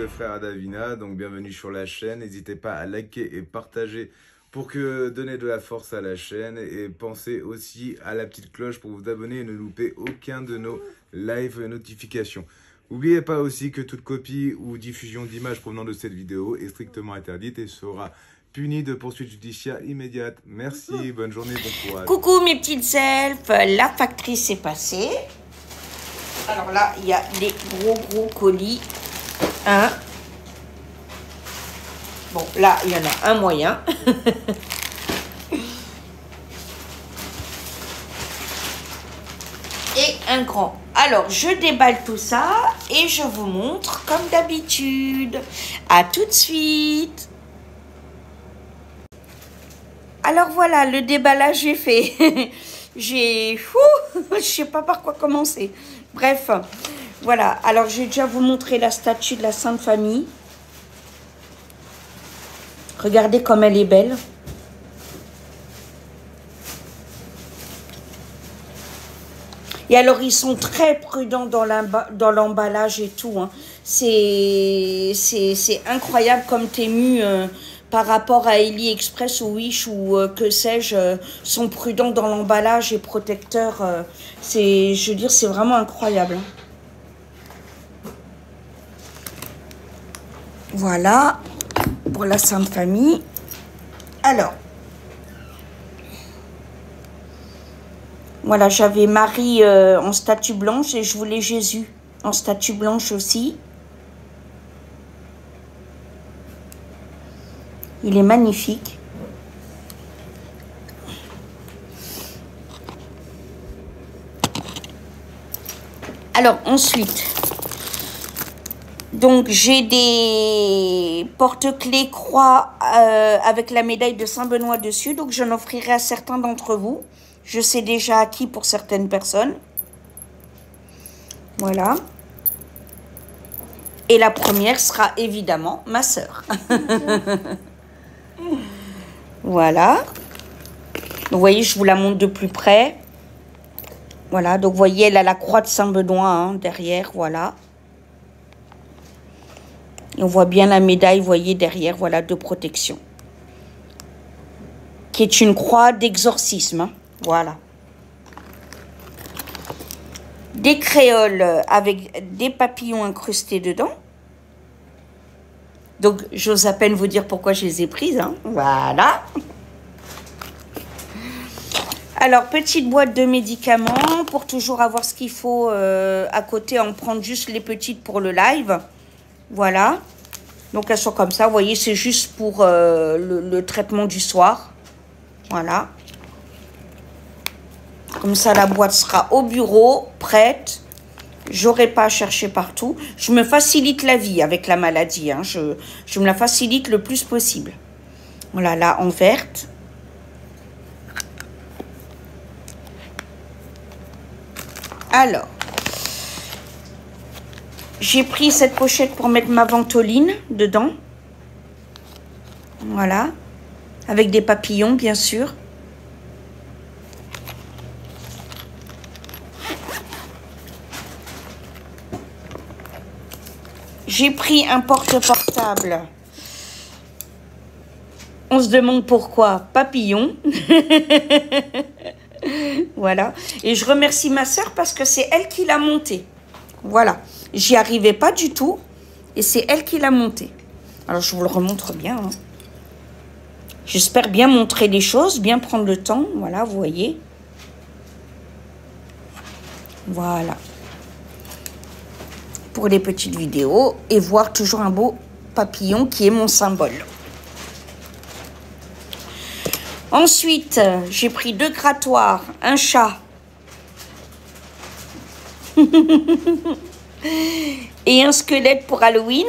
le frère Davina, donc bienvenue sur la chaîne. N'hésitez pas à liker et partager pour que donner de la force à la chaîne. Et pensez aussi à la petite cloche pour vous abonner et ne louper aucun de nos live notifications. N'oubliez pas aussi que toute copie ou diffusion d'images provenant de cette vidéo est strictement interdite et sera punie de poursuites judiciaires immédiates. Merci, bonne journée, bon courage. Coucou mes petites elfes, la factrice est passée. Alors là, il y a des gros colis. Un. Bon, là, il y en a un moyen. Et un grand. Alors, je déballe tout ça et je vous montre comme d'habitude. À tout de suite. Alors voilà, le déballage est fait. Je sais pas par quoi commencer. Bref, voilà. Alors, je vais déjà vous montrer la statue de la Sainte Famille. Regardez comme elle est belle. Et alors, ils sont très prudents dans l'emballage et tout. Hein. C'est incroyable comme Temu, par rapport à AliExpress ou Wish ou que sais-je, sont prudents dans l'emballage et protecteurs. Je veux dire, c'est vraiment incroyable. Hein. Voilà, pour la Sainte Famille. Alors, voilà, j'avais Marie en statue blanche et je voulais Jésus en statue blanche aussi. Il est magnifique. Alors, ensuite, donc j'ai des porte-clés croix avec la médaille de Saint-Benoît dessus. Donc, j'en offrirai à certains d'entre vous. Je sais déjà à qui pour certaines personnes. Voilà. Et la première sera évidemment ma sœur. Voilà. Donc, vous voyez, je vous la montre de plus près. Voilà, donc vous voyez, elle a la croix de Saint-Benoît hein, derrière, voilà. Et on voit bien la médaille, vous voyez, derrière, voilà, de protection. Qui est une croix d'exorcisme, hein, voilà. Des créoles avec des papillons incrustés dedans. Donc, j'ose à peine vous dire pourquoi je les ai prises, hein, voilà. Alors, petite boîte de médicaments pour toujours avoir ce qu'il faut à côté, en prendre juste les petites pour le live. Voilà. Donc, elles sont comme ça. Vous voyez, c'est juste pour le traitement du soir. Voilà. Comme ça, la boîte sera au bureau, prête. J'aurai pas à chercher partout. Je me facilite la vie avec la maladie. Hein. Je me la facilite le plus possible. Voilà, là, en verte. Alors, j'ai pris cette pochette pour mettre ma ventoline dedans. Voilà. Avec des papillons, bien sûr. J'ai pris un porte-portable. On se demande pourquoi. Papillon. Voilà. Et je remercie ma sœur parce que c'est elle qui l'a monté. Voilà. J'y arrivais pas du tout. Et c'est elle qui l'a monté. Alors, je vous le remontre bien. Hein. J'espère bien montrer les choses, bien prendre le temps. Voilà, vous voyez. Voilà. Pour les petites vidéos. Et voir toujours un beau papillon qui est mon symbole. Ensuite, j'ai pris 2 grattoirs, un chat et un squelette pour Halloween.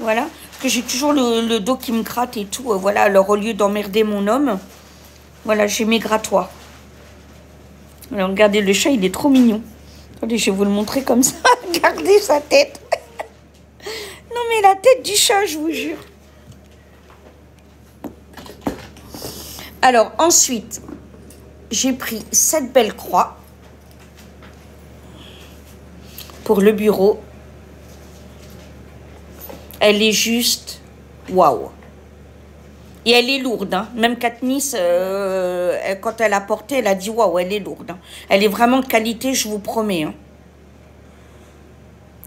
Voilà, parce que j'ai toujours le dos qui me gratte et tout. Voilà, alors au lieu d'emmerder mon homme, voilà, j'ai mes grattoirs. Alors, regardez, le chat, il est trop mignon. Attendez, je vais vous le montrer comme ça. Regardez sa tête. Non, mais la tête du chat, je vous jure. Alors, ensuite, j'ai pris cette belle croix pour le bureau. Elle est juste waouh. Et elle est lourde, hein. Même Katniss, quand elle a porté, elle a dit waouh, elle est lourde. Hein. Elle est vraiment de qualité, je vous promets. Hein.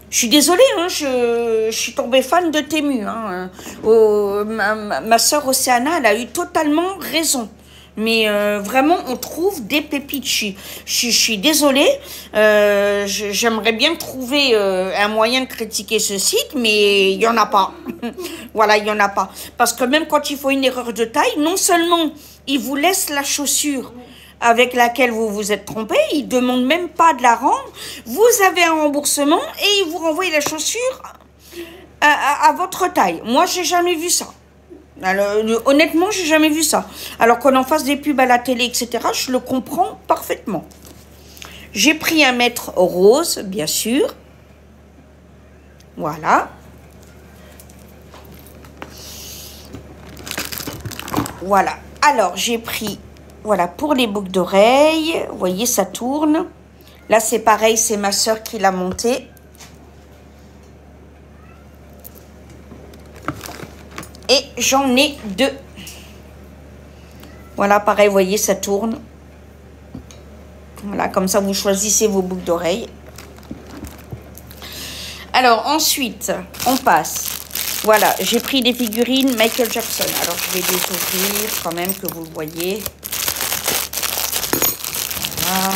Je suis désolée, hein, je suis tombée fan de Temu. Hein. Ma soeur Océana, elle a eu totalement raison. Mais vraiment, on trouve des pépites. Je suis désolée. J'aimerais bien trouver un moyen de critiquer ce site, mais il n'y en a pas. Voilà, il n'y en a pas. Parce que même quand il faut une erreur de taille, non seulement il vous laisse la chaussure avec laquelle vous vous êtes trompé, il ne demande même pas de la rendre. Vous avez un remboursement et il vous renvoie la chaussure à votre taille. Moi, j'ai jamais vu ça. Alors, honnêtement, j'ai jamais vu ça. Alors qu'on en fasse des pubs à la télé, etc., je le comprends parfaitement. J'ai pris un mètre rose, bien sûr. Voilà. Voilà. Alors, j'ai pris, voilà, pour les boucles d'oreilles. Vous voyez, ça tourne. Là, c'est pareil, c'est ma soeur qui l'a monté. Et j'en ai 2. Voilà, pareil, vous voyez, ça tourne. Voilà, comme ça, vous choisissez vos boucles d'oreilles. Alors, ensuite, on passe. Voilà, j'ai pris des figurines Michael Jackson. Alors, je vais les ouvrir quand même, que vous le voyez. Voilà.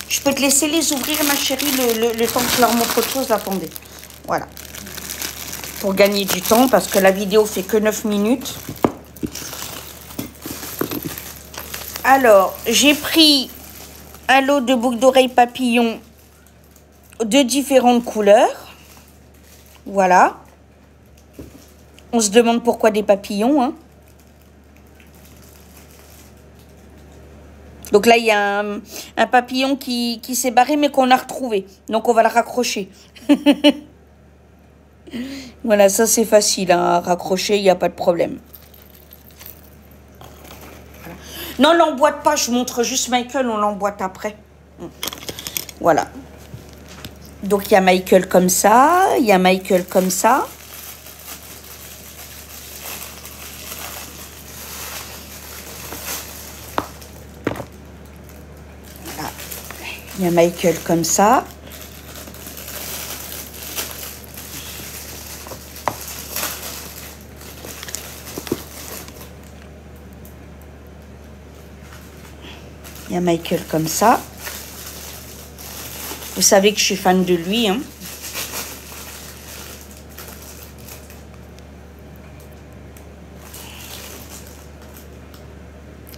Je peux te laisser les ouvrir, ma chérie, le temps que je leur montre autre chose. Attendez. Voilà. Pour gagner du temps, parce que la vidéo fait que 9 minutes. Alors, j'ai pris un lot de boucles d'oreilles papillons de différentes couleurs. Voilà. On se demande pourquoi des papillons, hein. Donc là, il y a un papillon qui s'est barré, mais qu'on a retrouvé. Donc, on va le raccrocher. Voilà, ça c'est facile hein, à raccrocher, il n'y a pas de problème. Voilà. Non, l'emboîte pas, je montre juste Michael, on l'emboîte après. Voilà. Donc il y a Michael comme ça, il y a Michael comme ça. Voilà. Il y a Michael comme ça. Il y a Michael comme ça. Vous savez que je suis fan de lui. Hein.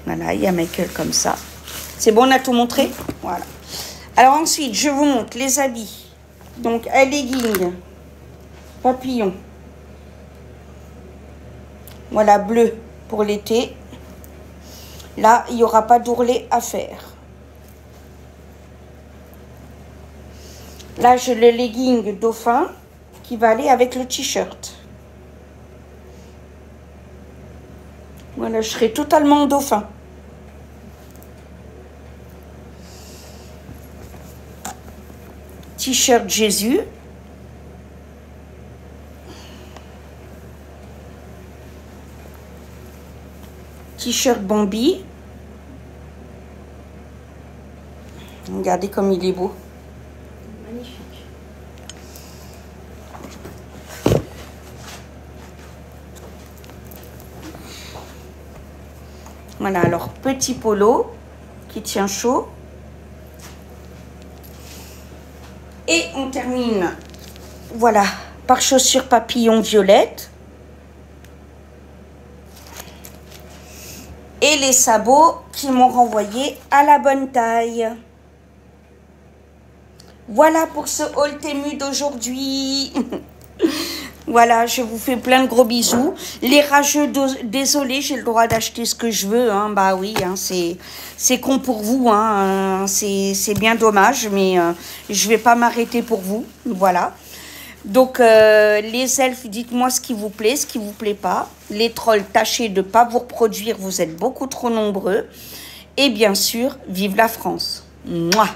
Voilà, il y a Michael comme ça. C'est bon, on a tout montré? Voilà. Alors ensuite, je vous montre les habits. Donc, un legging, papillon. Voilà, bleu pour l'été. Là, il n'y aura pas d'ourlet à faire. Là, j'ai le legging dauphin qui va aller avec le t-shirt. Voilà, je serai totalement en dauphin. T-shirt Jésus. T-shirt Bambi. Regardez comme il est beau. Magnifique. Voilà, alors petit polo qui tient chaud. Et on termine, voilà, par chaussures papillon violette. Et les sabots qui m'ont renvoyé à la bonne taille. Voilà pour ce haul Temu d'aujourd'hui. Voilà, je vous fais plein de gros bisous. Les rageux, désolé, j'ai le droit d'acheter ce que je veux. Hein. Bah oui, hein, c'est con pour vous. Hein. C'est bien dommage, mais je vais pas m'arrêter pour vous. Voilà. Donc, les elfes, dites-moi ce qui vous plaît, ce qui vous plaît pas. Les trolls, tâchez de ne pas vous reproduire, vous êtes beaucoup trop nombreux. Et bien sûr, vive la France. Mouah.